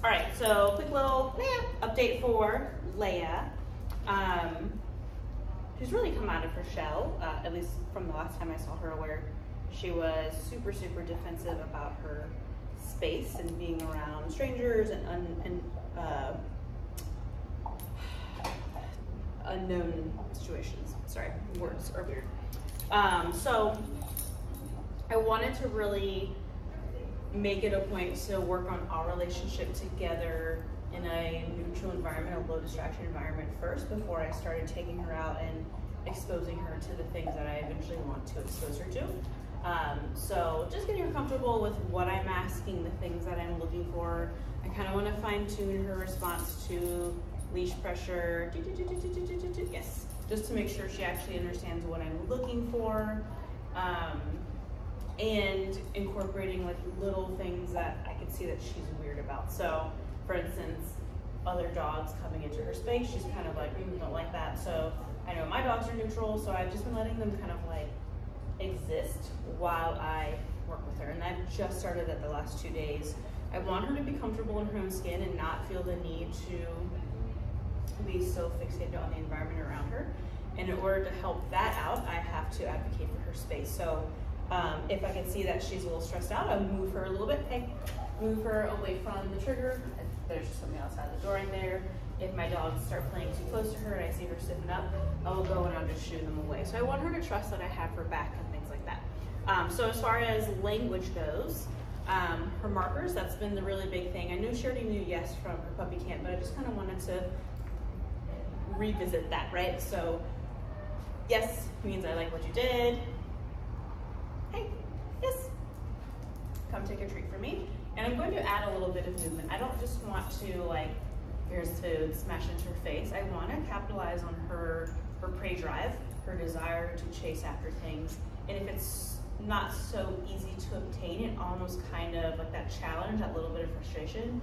All right, so quick little update for Leia. She's really come out of her shell, at least from the last time I saw her, where she was super, super defensive about her space and being around strangers and unknown situations. Sorry, words are weird. So I wanted to really make it a point to work on our relationship together in a neutral environment, a low distraction environment first, before I started taking her out and exposing her to the things that I eventually want to expose her to. So just getting her comfortable with what I'm asking, the things that I'm looking for. I kind of want to fine tune her response to leash pressure, yes, just to make sure she actually understands what I'm looking for. And incorporating like little things that I could see that she's weird about. So for instance, other dogs coming into her space, she's kind of like, don't like that. So I know my dogs are neutral, so I've just been letting them kind of like exist while I work with her. And I've just started that the last 2 days. I want her to be comfortable in her own skin and not feel the need to be so fixated on the environment around her. And in order to help that out, I have to advocate for her space. So if I can see that she's a little stressed out, I'll move her a little bit. Hey, move her away from the trigger. There's just something outside the door in there. If my dogs start playing too close to her and I see her sitting up, I'll go and I'll just shoo them away. So I want her to trust that I have her back and things like that. So as far as language goes, her markers, that's been the really big thing. I knew she already knew yes from her puppy camp, but I just kind of wanted to revisit that, right? So yes means I like what you did. Hey, yes, come take a treat from me. And I'm going to add a little bit of movement. I don't just want to like, here's food, smash into her face. I want to capitalize on her prey drive, her desire to chase after things. And if it's not so easy to obtain, it almost kind of like that challenge, that little bit of frustration,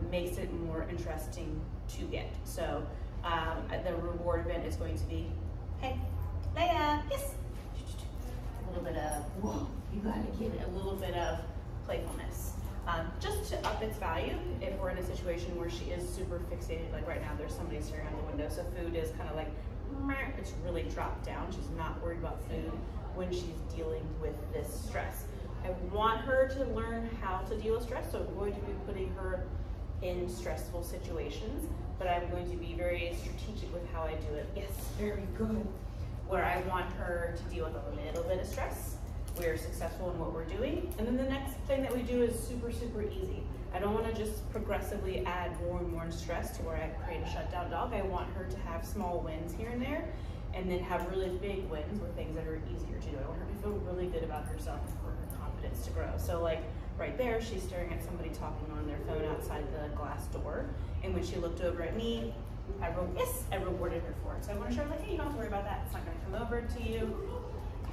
makes it more interesting to get. So the reward event is going to be, hey, Leia, yes. A little bit of, whoa, you gotta get it, a little bit of playfulness. Just to up its value if we're in a situation where she is super fixated, like right now there's somebody staring out the window, so food is kind of like, it's really dropped down. She's not worried about food when she's dealing with this stress. I want her to learn how to deal with stress, so I'm going to be putting her in stressful situations, but I'm going to be very strategic with how I do it. Yes, very good. Where I want her to deal with a little bit of stress. We're successful in what we're doing. And then the next thing that we do is super, super easy. I don't want to just progressively add more and more stress to where I create a shutdown dog. I want her to have small wins here and there, and then have really big wins with things that are easier to do. I want her to feel really good about herself and for her confidence to grow. So like right there, she's staring at somebody talking on their phone outside the glass door. And when she looked over at me, I rewarded her for it. So I want to show her like, hey, you don't have to worry about that. It's not going to come over to you.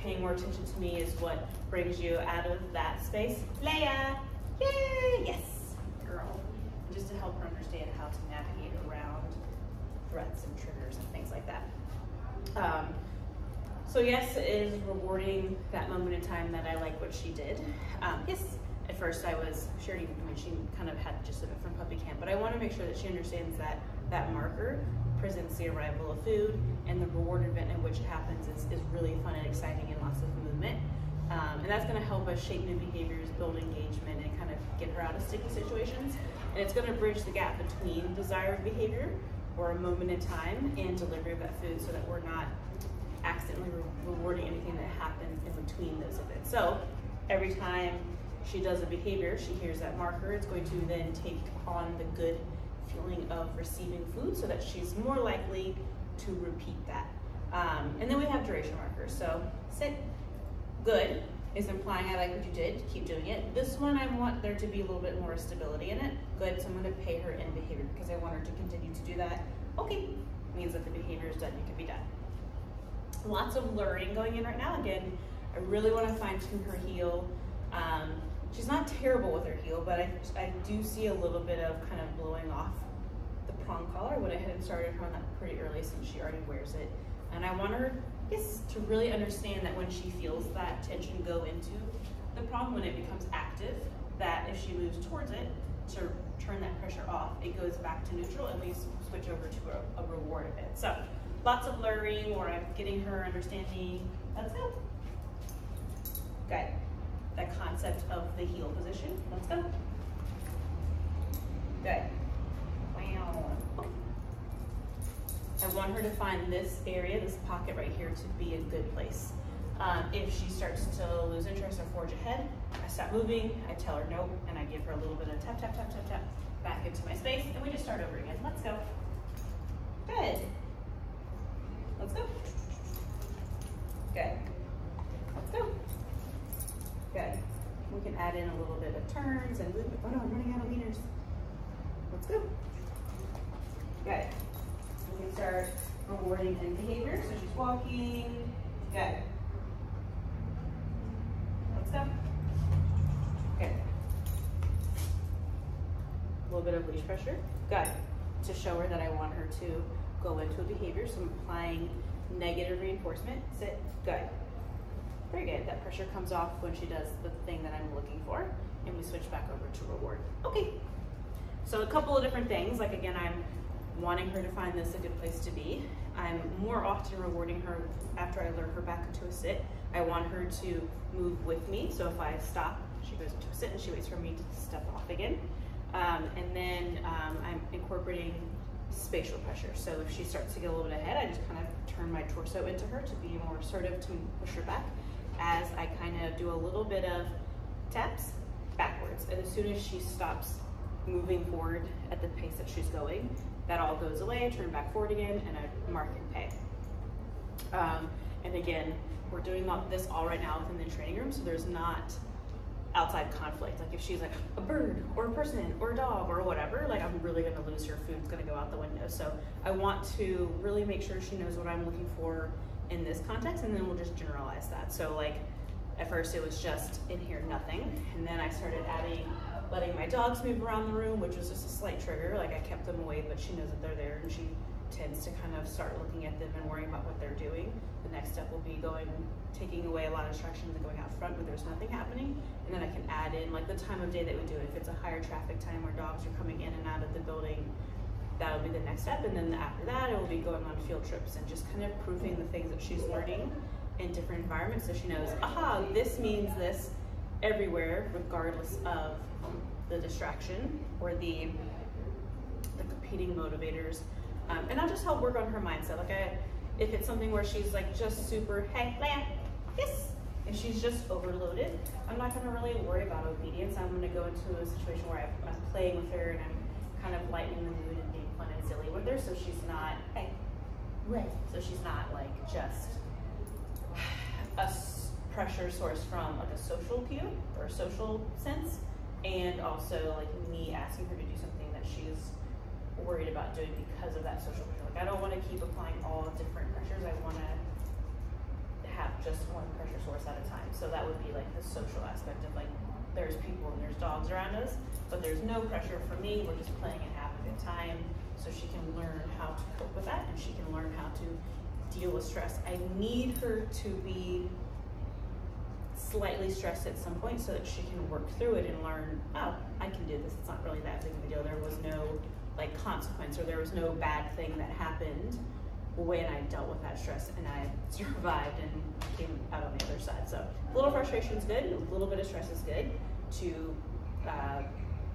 Paying more attention to me is what brings you out of that space. Leia, yay, yes, girl. Just to help her understand how to navigate around threats and triggers and things like that. So yes, it is rewarding that moment in time that I like what she did. Yes, at first she already, she kind of had just a bit from puppy camp, but I want to make sure that she understands that that marker presents the arrival of food, and the reward event in which it happens is really fun and exciting and lots of movement. And that's going to help us shape new behaviors, build engagement, and kind of get her out of sticky situations. And it's going to bridge the gap between desired behavior or a moment in time and delivery of that food, so that we're not accidentally rewarding anything that happened in between those events. So every time she does a behavior, she hears that marker, it's going to then take on the good feeling of receiving food, so that she's more likely to repeat that. And then we have duration markers. So sit, good, is implying I like what you did, keep doing it. This one I want there to be a little bit more stability in it. Good, so I'm going to pay her in behavior because I want her to continue to do that. Okay, means that the behavior is done, you can be done. Lots of luring going in right now. Again, I really want to fine tune her heel. She's not terrible with her heel, but I do see a little bit of kind of blowing off the prong collar. I went ahead and started her on that pretty early since she already wears it. And I want her, yes, to really understand that when she feels that tension go into the prong, when it becomes active, that if she moves towards it, to turn that pressure off, it goes back to neutral and we switch over to a reward a bit. So lots of blurring where I'm getting her understanding. Let's go. Good. That concept of the heel position. Let's go. Good. Wow. I want her to find this area, this pocket right here, to be a good place. If she starts to lose interest or forge ahead, I stop moving, I tell her nope, and I give her a little bit of tap, tap, tap, tap, tap, back into my space, and we just start over again. Let's go. Good. Let's go. Good. Let's go. Good. We can add in a little bit of turns and movement. Oh no, I'm running out of leaders. Let's go. Good. We can start rewarding in behavior. So she's walking. Good. Let's go. Good. A little bit of leash pressure. Good. To show her that I want her to go into a behavior. So I'm applying negative reinforcement. Sit. Good. Very good. That pressure comes off when she does the thing that I'm looking for, and we switch back over to reward. Okay. So a couple of different things. Like again, I'm wanting her to find this a good place to be. I'm more often rewarding her after I lure her back into a sit. I want her to move with me. So if I stop, she goes into a sit and she waits for me to step off again. And then I'm incorporating spatial pressure. So if she starts to get a little bit ahead, I just kind of turn my torso into her to be more assertive, to push her back, as I kind of do a little bit of taps backwards. And as soon as she stops moving forward at the pace that she's going, that all goes away. I turn back forward again and I mark and pay. And again, we're doing this all right now within the training room, so there's not outside conflict. Like if she's like a bird or a person or a dog or whatever, like I'm really gonna lose her, food's gonna go out the window. So I want to really make sure she knows what I'm looking for in this context, and then we'll just generalize that. So like at first it was just in here, nothing. And then I started letting my dogs move around the room, which was just a slight trigger. Like I kept them away, but she knows that they're there, and she tends to kind of start looking at them and worrying about what they're doing. The next step will be taking away a lot of distractions and going out front where there's nothing happening. And then I can add in like the time of day that we do it. If it's a higher traffic time where dogs are coming in and out of the building, that'll be the next step. And then after that, it will be going on field trips and just kind of proving the things that she's learning in different environments, so she knows, aha, this means this everywhere, regardless of the distraction or the competing motivators. And I'll just help work on her mindset. Like if it's something where she's like just super, hey, Leia, yes, and she's just overloaded, I'm not gonna really worry about obedience. I'm gonna go into a situation where I'm playing with her and I'm kind of lightening the mood and being fun and silly with her, so she's not, hey, what? So she's not like just a pressure source from like a social cue or a social sense, and also like me asking her to do something that she's worried about doing because of that social pressure. Like I don't want to keep applying all different pressures. I want to have just one pressure source at a time. So that would be like the social aspect of like there's people and there's dogs around us, but there's no pressure for me. We're just playing and having a good time, so she can learn how to cope with that, and she can learn how to deal with stress. I need her to be slightly stressed at some point so that she can work through it and learn, oh, I can do this. It's not really that big of a deal. There was no like consequence, or there was no bad thing that happened when I dealt with that stress, and I survived and came out on the other side. So a little frustration is good, a little bit of stress is good to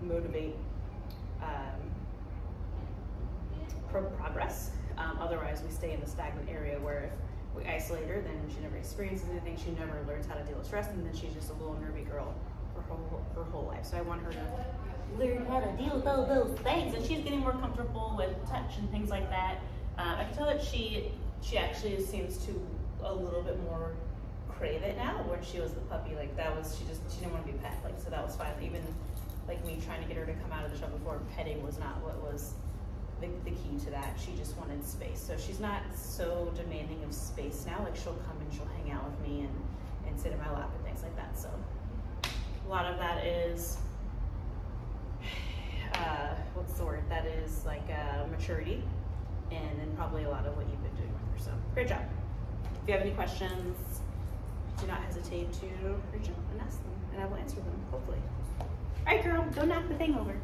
motivate progress. Otherwise, we stay in the stagnant area where if we isolate her, then she never experiences anything, she never learns how to deal with stress, and then she's just a little nervy girl for her whole life. So I want her to learn how to deal with all those things, and she's getting more comfortable with touch and things like that. I can tell that she actually seems to a little bit more crave it now. When she was the puppy, like that was, she didn't want to be pet, like, so that was fine. Even like me trying to get her to come out of the shell before, petting was not what was the key to that. She just wanted space. So she's not so demanding of space now. Like she'll come and she'll hang out with me and sit in my lap and things like that. So a lot of that is, what's the word? That is like maturity, and then probably a lot of what you've been doing with her. So great job. If you have any questions, do not hesitate to reach out and ask them, and I will answer them, hopefully. All right, girl, go knock the thing over.